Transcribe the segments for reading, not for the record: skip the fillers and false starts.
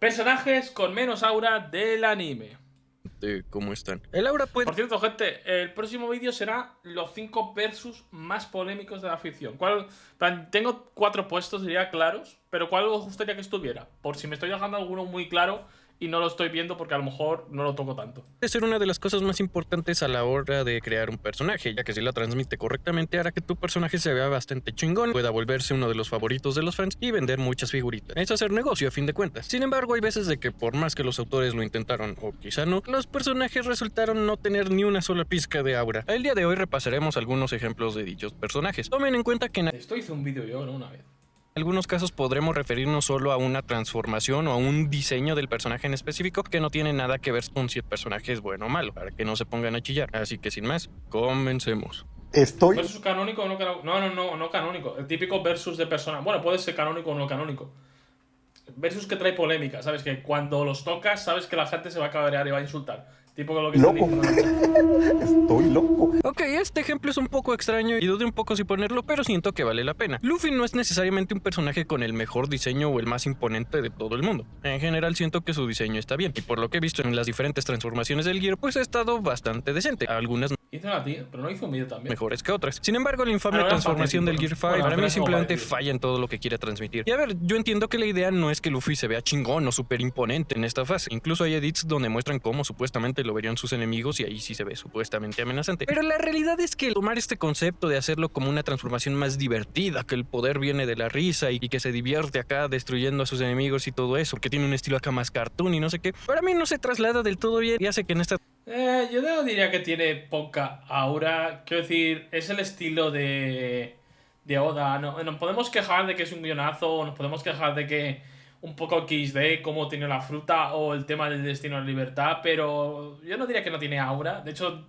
Personajes con menos aura del anime. ¿Cómo están? El aura puede... Por cierto, gente, el próximo vídeo será los 5 versus más polémicos de la ficción. Tengo 4 puestos, diría, claros, pero ¿cuál os gustaría que estuviera? Por si me estoy dejando alguno muy claro y no lo estoy viendo porque a lo mejor no lo toco tanto. Puede ser una de las cosas más importantes a la hora de crear un personaje, ya que si la transmite correctamente hará que tu personaje se vea bastante chingón, pueda volverse uno de los favoritos de los fans y vender muchas figuritas. Es hacer negocio a fin de cuentas. Sin embargo, hay veces de que por más que los autores lo intentaron, o quizá no, los personajes resultaron no tener ni una sola pizca de aura. El día de hoy repasaremos algunos ejemplos de dichos personajes. Tomen en cuenta que Esto hice un vídeo yo, ¿no? Una vez. En algunos casos podremos referirnos solo a una transformación o a un diseño del personaje en específico que no tiene nada que ver con si el personaje es bueno o malo, para que no se pongan a chillar. Así que sin más, comencemos. ¿Versus canónico o no canónico? No canónico. El típico versus de persona. Bueno, puede ser canónico o no canónico. Versus que trae polémica, ¿sabes? Que cuando los tocas, sabes que la gente se va a cabrear y va a insultar. Tipo con lo que ¡Loco! Estoy loco. Ok, este ejemplo es un poco extraño y dudé un poco si ponerlo, pero siento que vale la pena. Luffy no es necesariamente un personaje con el mejor diseño o el más imponente de todo el mundo. En general siento que su diseño está bien, y por lo que he visto en las diferentes transformaciones del Gear, pues ha estado bastante decente. Algunas hizo una tía, pero no hizo un vídeo también. Mejores que otras. Sin embargo, la infame transformación del Gear 5 para mí simplemente falla en todo lo que quiere transmitir. Y a ver, yo entiendo que la idea no es que Luffy se vea chingón o súper imponente en esta fase. Incluso hay edits donde muestran cómo supuestamente lo verían sus enemigos y ahí sí se ve supuestamente amenazante. Pero la realidad es que tomar este concepto de hacerlo como una transformación más divertida, que el poder viene de la risa y que se divierte acá destruyendo a sus enemigos y todo eso, que tiene un estilo acá más cartoon y no sé qué, para mí no se traslada del todo bien y hace que en esta... Yo no diría que tiene poca aura. Quiero decir, es el estilo de Oda. No, nos podemos quejar de que es un guionazo, o nos podemos quejar de que un poco XD, cómo tiene la fruta, o el tema del destino a la libertad, pero yo no diría que no tiene aura. De hecho,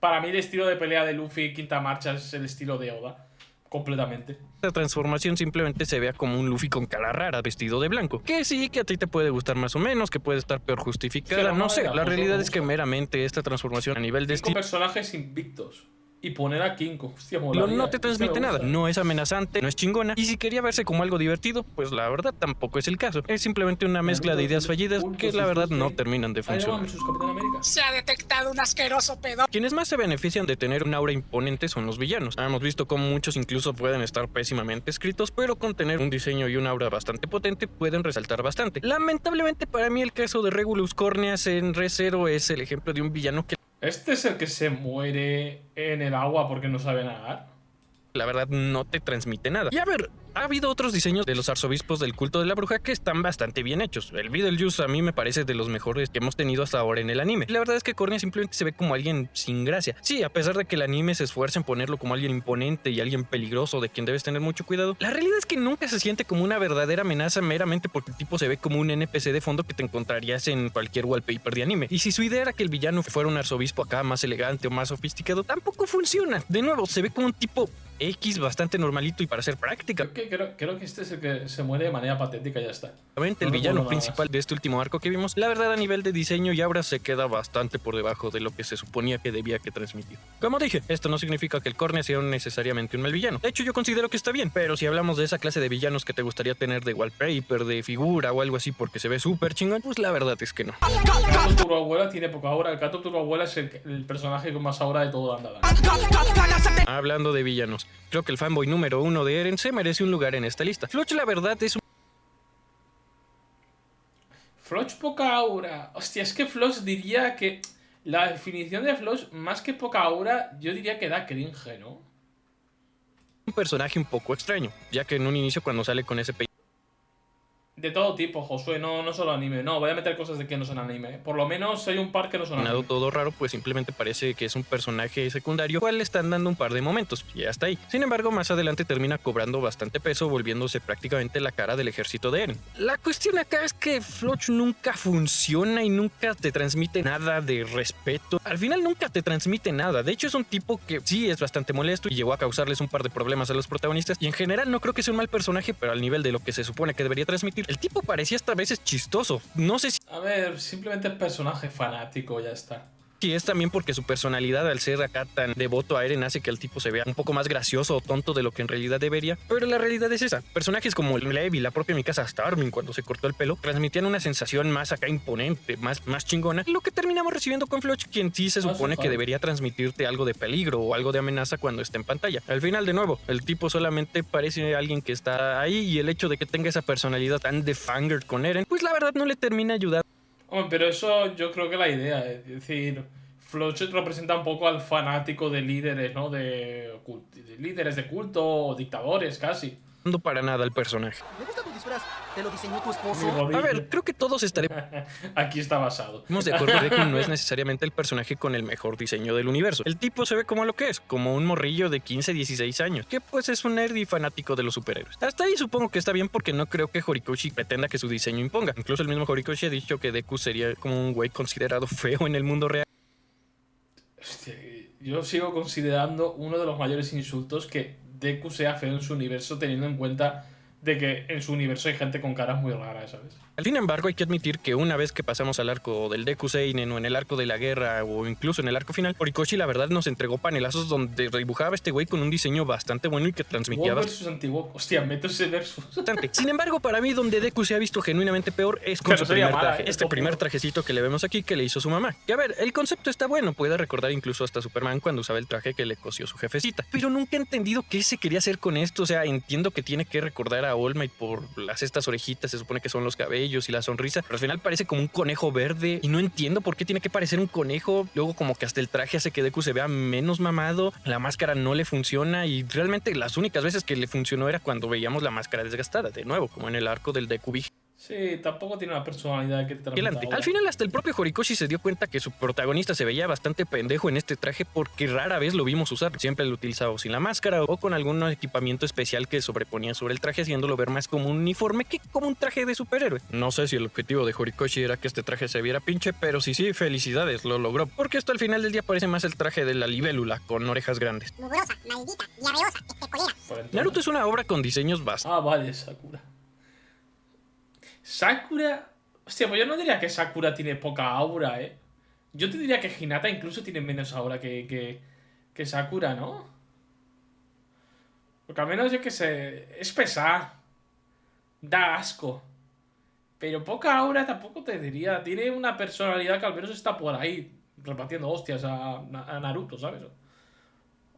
para mí el estilo de pelea de Luffy Quinta Marcha es el estilo de Oda. Completamente. Esta transformación simplemente se vea como un Luffy con cara rara, vestido de blanco. Que sí, que a ti te puede gustar más o menos, que puede estar peor justificada, no sé. La realidad es que meramente esta transformación a nivel de estilo... personajes invictos. Y poner a King, hostia, no te transmite nada, no es amenazante, no es chingona. Y si quería verse como algo divertido, pues la verdad tampoco es el caso. Es simplemente una mezcla de ideas fallidas que la verdad no terminan de funcionar. Se ha detectado un asqueroso pedo. Quienes más se benefician de tener un aura imponente son los villanos. Hemos visto cómo muchos incluso pueden estar pésimamente escritos, pero con tener un diseño y una aura bastante potente pueden resaltar bastante. Lamentablemente para mí el caso de Regulus Corneas en Re:Zero es el ejemplo de un villano que... ¿Este es el que se muere en el agua porque no sabe nadar? La verdad no te transmite nada. Y a ver, ha habido otros diseños de los arzobispos del culto de la bruja que están bastante bien hechos. El Beetlejuice a mí me parece de los mejores que hemos tenido hasta ahora en el anime. La verdad es que Cornea simplemente se ve como alguien sin gracia. Sí, a pesar de que el anime se esfuerza en ponerlo como alguien imponente y alguien peligroso de quien debes tener mucho cuidado, la realidad es que nunca se siente como una verdadera amenaza meramente porque el tipo se ve como un NPC de fondo que te encontrarías en cualquier wallpaper de anime. Y si su idea era que el villano fuera un arzobispo acá más elegante o más sofisticado, tampoco funciona. De nuevo, se ve como un tipo X bastante normalito y para ser práctica. Creo que este es el que se muere de manera patética y ya está. El villano principal de este último arco que vimos, la verdad a nivel de diseño y aura se queda bastante por debajo de lo que se suponía que debía que transmitir. Como dije, esto no significa que el Cornea sea necesariamente un mal villano. De hecho yo considero que está bien, pero si hablamos de esa clase de villanos que te gustaría tener de wallpaper, de figura o algo así porque se ve súper chingón, pues la verdad es que no. Gato Turboabuela tiene poca aura. El Gato Turboabuela es el personaje con más aura de todo Dandadan. Hablando de villanos, creo que el fanboy número 1 de Eren se merece un lugar en esta lista. Floch la verdad es un... Floch poca aura. Hostia, es que Floch diría que... La definición de Floch, más que poca aura, yo diría que da cringe, ¿no? Un personaje un poco extraño, ya que en un inicio cuando sale con ese De todo tipo, Josué, no solo anime. No, voy a meter cosas de que no son anime. Por lo menos hay un par que no son anime. Todo raro, pues simplemente parece que es un personaje secundario, cual le están dando un par de momentos, y hasta ahí. Sin embargo, más adelante termina cobrando bastante peso, volviéndose prácticamente la cara del ejército de Eren. La cuestión acá es que Floch nunca funciona y nunca te transmite nada de respeto. Al final nunca te transmite nada. De hecho, es un tipo que sí es bastante molesto y llegó a causarles un par de problemas a los protagonistas, y en general no creo que sea un mal personaje, pero al nivel de lo que se supone que debería transmitir, el tipo parecía hasta a veces chistoso. No sé si... A ver, simplemente es personaje fanático, ya está. Si es también porque su personalidad al ser acá tan devoto a Eren hace que el tipo se vea un poco más gracioso o tonto de lo que en realidad debería, pero la realidad es esa. Personajes como Levi, la propia Mikasa, hasta Armin cuando se cortó el pelo, transmitían una sensación más acá imponente, más chingona, lo que terminamos recibiendo con Floch, quien sí se supone que debería transmitirte algo de peligro o algo de amenaza cuando está en pantalla. Al final, de nuevo, el tipo solamente parece alguien que está ahí, y el hecho de que tenga esa personalidad tan de fanger con Eren, pues la verdad no le termina ayudando. Hombre, pero eso yo creo que la idea, es decir, Floch representa un poco al fanático de líderes, ¿no? De líderes de culto o dictadores casi. Para nada el personaje. ¿Me gusta tu disfraz? ¿Te lo diseñó tu esposo? A ver, creo que todos estaremos Aquí está basado. de acuerdo de que no es necesariamente el personaje con el mejor diseño del universo. El tipo se ve como lo que es, como un morrillo de 15, 16 años, que pues es un nerd y fanático de los superhéroes. Hasta ahí supongo que está bien, porque no creo que Horikoshi pretenda que su diseño imponga. Incluso el mismo Horikoshi ha dicho que Deku sería como un güey considerado feo en el mundo real. Hostia, yo sigo considerando uno de los mayores insultos que Deku sea feo en su universo, teniendo en cuenta de que en su universo hay gente con caras muy raras, ¿sabes? Sin embargo, hay que admitir que una vez que pasamos al arco del Deku Seinen o en el arco de la guerra o incluso en el arco final, Horikoshi la verdad nos entregó panelazos donde dibujaba a este güey con un diseño bastante bueno y que transmitía versus antiguo. Hostia, meto ese versus. bastante. Sin embargo, para mí donde Deku se ha visto genuinamente peor es con su primer traje. Este primer trajecito que le vemos aquí que le hizo su mamá. Que a ver, el concepto está bueno, puede recordar incluso hasta Superman cuando usaba el traje que le cosió su jefecita. Pero nunca he entendido qué se quería hacer con esto. O sea, entiendo que tiene que recordar a All Might por estas orejitas, se supone que son los cabellos y la sonrisa, pero al final parece como un conejo verde y no entiendo por qué tiene que parecer un conejo. Luego como que hasta el traje hace que Deku se vea menos mamado, la máscara no le funciona y realmente las únicas veces que le funcionó era cuando veíamos la máscara desgastada, de nuevo, como en el arco del Deku Big. Sí, tampoco tiene una personalidad que te transmita. Al final hasta el propio Horikoshi se dio cuenta que su protagonista se veía bastante pendejo en este traje porque rara vez lo vimos usar. Siempre lo utilizaba sin la máscara o con algún equipamiento especial que sobreponía sobre el traje, haciéndolo ver más como un uniforme que como un traje de superhéroe. No sé si el objetivo de Horikoshi era que este traje se viera pinche, pero sí, felicidades, lo logró. Porque esto al final del día parece más el traje de la libélula con orejas grandes. Mugrosa, maldita, diarreosa, especulera. Naruto es una obra con diseños básicos. Ah, vale, Sakura. Sakura... Hostia, pues yo no diría que Sakura tiene poca aura, ¿eh? Yo te diría que Hinata incluso tiene menos aura que Sakura, ¿no? Porque al menos yo que sé... Es pesada. Da asco. Pero poca aura tampoco te diría. Tiene una personalidad que al menos está por ahí repartiendo hostias a Naruto, ¿sabes?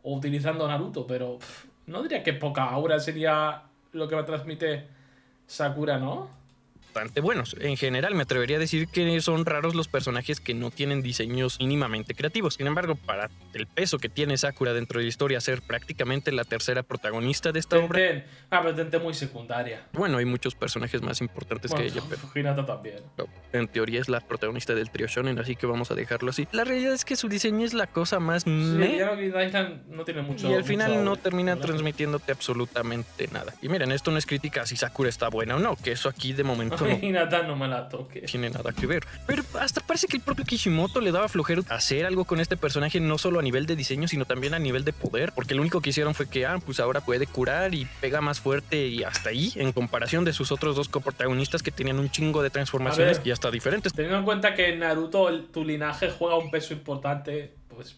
O utilizando a Naruto, pero... no diría que poca aura sería lo que me transmite Sakura, ¿no? Bastante buenos. En general me atrevería a decir que son raros los personajes que no tienen diseños mínimamente creativos. Sin embargo, para el peso que tiene Sakura dentro de la historia, ser prácticamente la tercera protagonista de esta obra. Pero Tente muy secundaria. Bueno, hay muchos personajes más importantes que ella, pero Hinata también. En teoría es la protagonista del trío shonen, así que vamos a dejarlo así. La realidad es que su diseño es la cosa más Island no tiene mucho. Y al final no termina transmitiéndote absolutamente nada. Y miren, esto no es crítica si Sakura está buena o no, que eso aquí de momento Hinata no me la toque. Tiene nada que ver. Pero hasta parece que el propio Kishimoto le daba flojero hacer algo con este personaje, no solo a nivel de diseño, sino también a nivel de poder, porque lo único que hicieron fue que, pues ahora puede curar y pega más fuerte y hasta ahí, en comparación de sus otros dos coprotagonistas que tenían un chingo de transformaciones y hasta diferentes. Teniendo en cuenta que en Naruto tu linaje juega un peso importante, pues...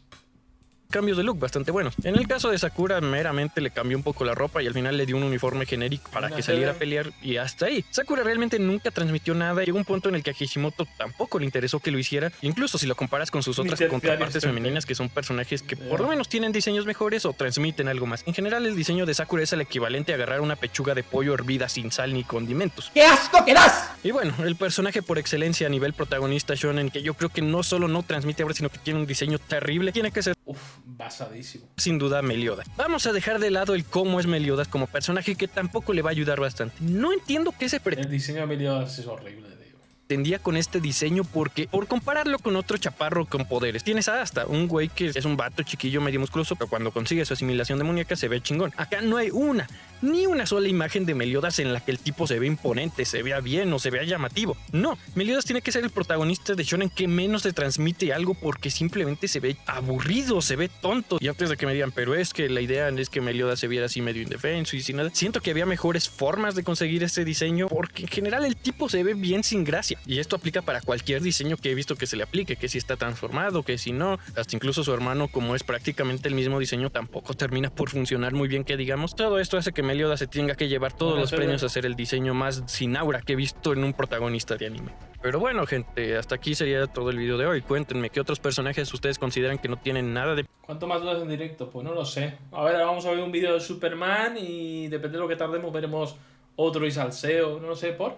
cambios de look bastante buenos. En el caso de Sakura, meramente le cambió un poco la ropa y al final le dio un uniforme genérico para que saliera a pelear y hasta ahí. Sakura realmente nunca transmitió nada. Llegó un punto en el que a Kishimoto tampoco le interesó que lo hiciera. Incluso si lo comparas con sus otras contrapartes femeninas, que son personajes que por lo menos tienen diseños mejores o transmiten algo más. En general, el diseño de Sakura es el equivalente a agarrar una pechuga de pollo hervida sin sal ni condimentos. ¡Qué asco que das! Y bueno, el personaje por excelencia a nivel protagonista shonen, que yo creo que no solo no transmite ahora, sino que tiene un diseño terrible, tiene que ser basadísimo. Sin duda, Meliodas. Vamos a dejar de lado el cómo es Meliodas como personaje, que tampoco le va a ayudar bastante. No entiendo qué se pretende. El diseño de Meliodas es horrible, tío. Tendía con este diseño porque, por compararlo con otro chaparro con poderes, tienes hasta un güey que es un vato chiquillo medio musculoso, pero cuando consigue su asimilación demoníaca se ve chingón. Acá no hay ni una sola imagen de Meliodas en la que el tipo se ve imponente, se vea bien o se vea llamativo. No, Meliodas tiene que ser el protagonista de shonen que menos le transmite algo porque simplemente se ve aburrido, se ve tonto. Y antes de que me digan, pero es que la idea es que Meliodas se viera así medio indefenso y sin nada, siento que había mejores formas de conseguir ese diseño porque en general el tipo se ve bien sin gracia. magia. Y esto aplica para cualquier diseño que he visto que se le aplique, que si está transformado, que si no. Hasta incluso su hermano, como es prácticamente el mismo diseño, tampoco termina por funcionar muy bien, que digamos. Todo esto hace que Meliodas se tenga que llevar todos los premios a ser el diseño más sin aura que he visto en un protagonista de anime. Pero bueno, gente, hasta aquí sería todo el video de hoy. Cuéntenme qué otros personajes ustedes consideran que no tienen nada de... ¿Cuánto más dudas en directo? Pues no lo sé. A ver, vamos a ver un vídeo de Superman y depende de lo que tardemos veremos otro y salseo. No lo sé, ¿por?